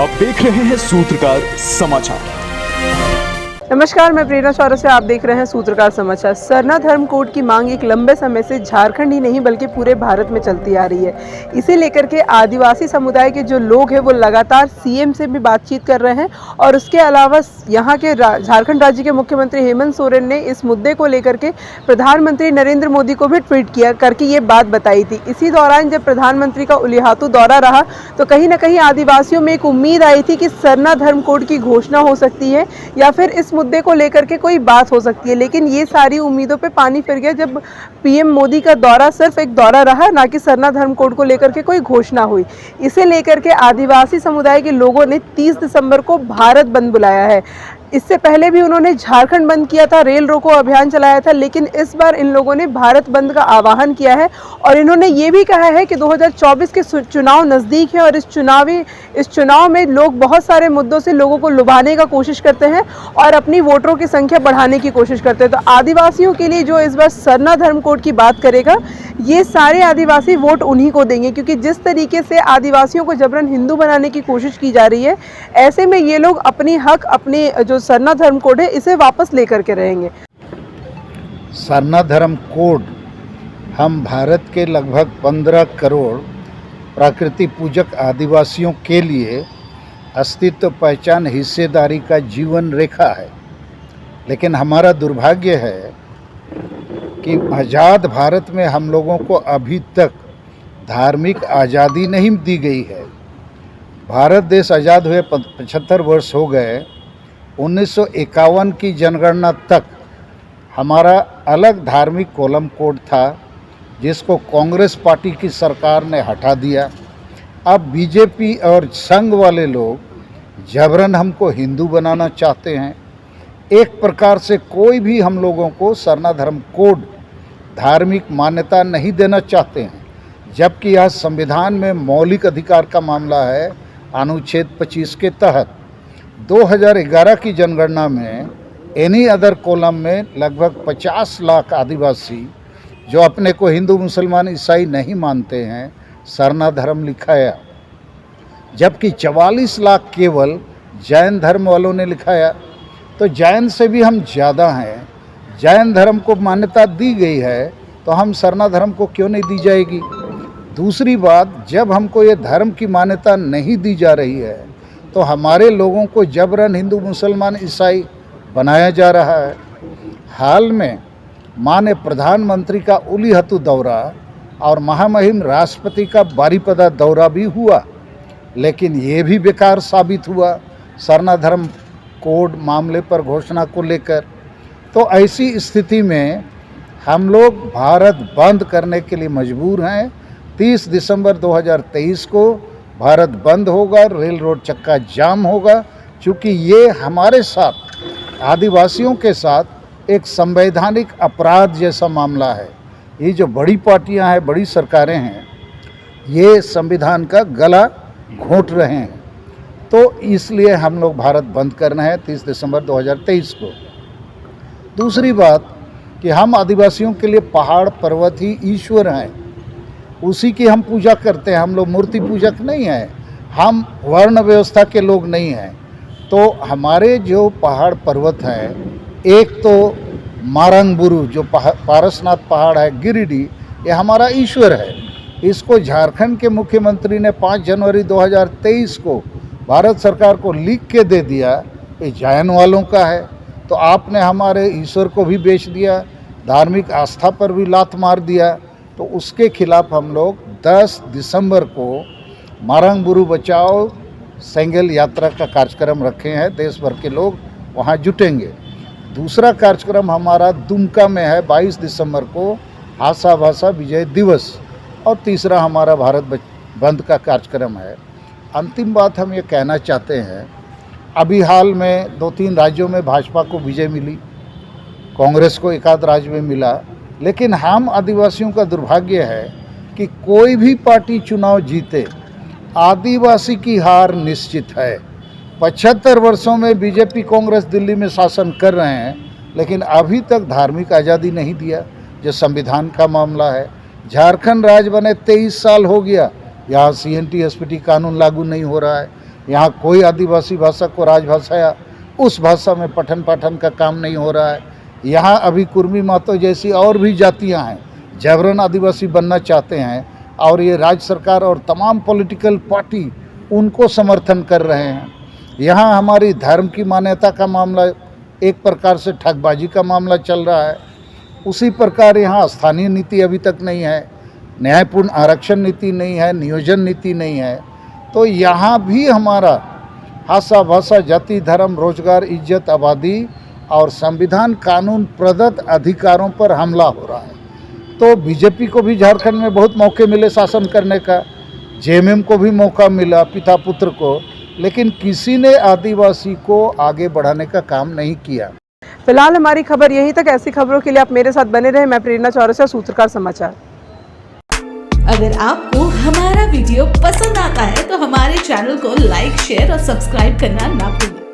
आप देख रहे हैं सूत्रकार समाचार। नमस्कार, मैं प्रेरणा चौरसिया, आप देख रहे हैं सूत्रकार समाचार। सरना धर्म कोड की मांग एक लंबे समय से झारखंड ही नहीं बल्कि पूरे भारत में चलती आ रही है। इसे लेकर के आदिवासी समुदाय के जो लोग हैं वो लगातार सीएम से भी बातचीत कर रहे हैं और उसके अलावा यहाँ के झारखंड राज्य के मुख्यमंत्री हेमंत सोरेन ने इस मुद्दे को लेकर के प्रधानमंत्री नरेंद्र मोदी को भी ट्वीट किया करके ये बात बताई थी। इसी दौरान जब प्रधानमंत्री का उलिहातू दौरा रहा तो कहीं ना कहीं आदिवासियों में एक उम्मीद आई थी कि सरना धर्म कोड की घोषणा हो सकती है या फिर इस मुद्दे को लेकर के कोई बात हो सकती है, लेकिन ये सारी उम्मीदों पे पानी फिर गया जब पीएम मोदी का दौरा सिर्फ एक दौरा रहा, ना कि सरना धर्म कोड को लेकर के कोई घोषणा हुई। इसे लेकर के आदिवासी समुदाय के लोगों ने 30 दिसंबर को भारत बंद बुलाया है। इससे पहले भी उन्होंने झारखंड बंद किया था, रेल रोको अभियान चलाया था, लेकिन इस बार इन लोगों ने भारत बंद का आह्वान किया है और इन्होंने ये भी कहा है कि 2024 के चुनाव नज़दीक है और इस चुनाव में लोग बहुत सारे मुद्दों से लोगों को लुभाने का कोशिश करते हैं और अपनी वोटरों की संख्या बढ़ाने की कोशिश करते हैं। तो आदिवासियों के लिए जो इस बार सरना धर्म कोड की बात करेगा, ये सारे आदिवासी वोट उन्हीं को देंगे, क्योंकि जिस तरीके से आदिवासियों को जबरन हिंदू बनाने की कोशिश की जा रही है, ऐसे में ये लोग अपनी हक, अपने जो सरना धर्म कोड है, इसे वापस लेकर के रहेंगे। सरना धर्म कोड हम भारत के लगभग 15 करोड़ प्रकृति पूजक आदिवासियों के लिए अस्तित्व, पहचान, हिस्सेदारी का जीवन रेखा है। लेकिन हमारा दुर्भाग्य है कि आज़ाद भारत में हम लोगों को अभी तक धार्मिक आज़ादी नहीं दी गई है। भारत देश आज़ाद हुए 75 वर्ष हो गए। 1951 की जनगणना तक हमारा अलग धार्मिक कॉलम कोड था, जिसको कांग्रेस पार्टी की सरकार ने हटा दिया। अब बीजेपी और संघ वाले लोग जबरन हमको हिंदू बनाना चाहते हैं। एक प्रकार से कोई भी हम लोगों को सरना धर्म कोड धार्मिक मान्यता नहीं देना चाहते हैं, जबकि यह संविधान में मौलिक अधिकार का मामला है। अनुच्छेद 25 के तहत 2011 की जनगणना में एनी अदर कॉलम में लगभग 50 लाख आदिवासी जो अपने को हिंदू, मुसलमान, ईसाई नहीं मानते हैं, सरना धर्म लिखाया, जबकि 44 लाख केवल जैन धर्म वालों ने लिखाया। तो जैन से भी हम ज़्यादा हैं। जैन धर्म को मान्यता दी गई है तो हम सरना धर्म को क्यों नहीं दी जाएगी? दूसरी बात, जब हमको ये धर्म की मान्यता नहीं दी जा रही है तो हमारे लोगों को जबरन हिंदू, मुसलमान, ईसाई बनाया जा रहा है। हाल में माननीय प्रधानमंत्री का उलिहातू दौरा और महामहिम राष्ट्रपति का बारीपदा दौरा भी हुआ, लेकिन ये भी बेकार साबित हुआ सरना धर्म कोड मामले पर घोषणा को लेकर। तो ऐसी स्थिति में हम लोग भारत बंद करने के लिए मजबूर हैं। 30 दिसंबर 2023 को भारत बंद होगा, रेल रोड चक्का जाम होगा, क्योंकि ये हमारे साथ, आदिवासियों के साथ एक संवैधानिक अपराध जैसा मामला है। ये जो बड़ी पार्टियां हैं, बड़ी सरकारें हैं, ये संविधान का गला घोंट रहे हैं। तो इसलिए हम लोग भारत बंद करना है 30 दिसंबर 2023 को। दूसरी बात कि हम आदिवासियों के लिए पहाड़ पर्वत ही ईश्वर हैं, उसी की हम पूजा करते हैं। हम लोग मूर्ति पूजक नहीं हैं, हम वर्ण व्यवस्था के लोग नहीं हैं। तो हमारे जो पहाड़ पर्वत हैं, एक तो मारंगबुरु जो पारसनाथ पहाड़ है, गिरिडीह, ये हमारा ईश्वर है। इसको झारखंड के मुख्यमंत्री ने 5 जनवरी 2023 को भारत सरकार को लिख के दे दिया, ये जैन वालों का है। तो आपने हमारे ईश्वर को भी बेच दिया, धार्मिक आस्था पर भी लात मार दिया। तो उसके खिलाफ हम लोग 10 दिसंबर को मारंगबुरु बचाओ सेंगेल यात्रा का कार्यक्रम रखे हैं। देश भर के लोग वहां जुटेंगे। दूसरा कार्यक्रम हमारा दुमका में है 22 दिसंबर को, आशा भाषा विजय दिवस। और तीसरा हमारा भारत बंद का कार्यक्रम है। अंतिम बात हम ये कहना चाहते हैं, अभी हाल में 2-3 राज्यों में भाजपा को विजय मिली, कांग्रेस को एक आध राज्य में मिला, लेकिन हम आदिवासियों का दुर्भाग्य है कि कोई भी पार्टी चुनाव जीते, आदिवासी की हार निश्चित है। 75 वर्षों में बीजेपी, कांग्रेस दिल्ली में शासन कर रहे हैं, लेकिन अभी तक धार्मिक आज़ादी नहीं दिया, जो संविधान का मामला है। झारखंड राज्य बने 23 साल हो गया, यहाँ CNT SPT कानून लागू नहीं हो रहा है। यहाँ कोई आदिवासी भाषा को राजभाषा या उस भाषा में पठन पाठन का काम नहीं हो रहा है। यहाँ अभी कुर्मी मातो जैसी और भी जातियाँ हैं जबरन आदिवासी बनना चाहते हैं और ये राज्य सरकार और तमाम पॉलिटिकल पार्टी उनको समर्थन कर रहे हैं। यहाँ हमारी धर्म की मान्यता का मामला एक प्रकार से ठगबाजी का मामला चल रहा है। उसी प्रकार यहाँ स्थानीय नीति अभी तक नहीं है, न्यायपूर्ण आरक्षण नीति नहीं है, नियोजन नीति नहीं है। तो यहाँ भी हमारा भाषा भाषा जाति धर्म रोजगार इज्जत आबादी और संविधान कानून प्रदत्त अधिकारों पर हमला हो रहा है। तो बीजेपी को भी झारखंड में बहुत मौके मिले शासन करने का, जेएमएम को भी मौका मिला पिता पुत्र को, लेकिन किसी ने आदिवासी को आगे बढ़ाने का काम नहीं किया। फिलहाल हमारी खबर यहीं तक। ऐसी खबरों के लिए आप मेरे साथ बने रहें। मैं प्रेरणा चौरसिया, सूत्रकार समाचार। अगर आपको हमारा वीडियो पसंद आता है तो हमारे चैनल को लाइक शेयर और सब्सक्राइब करना ना भूलें।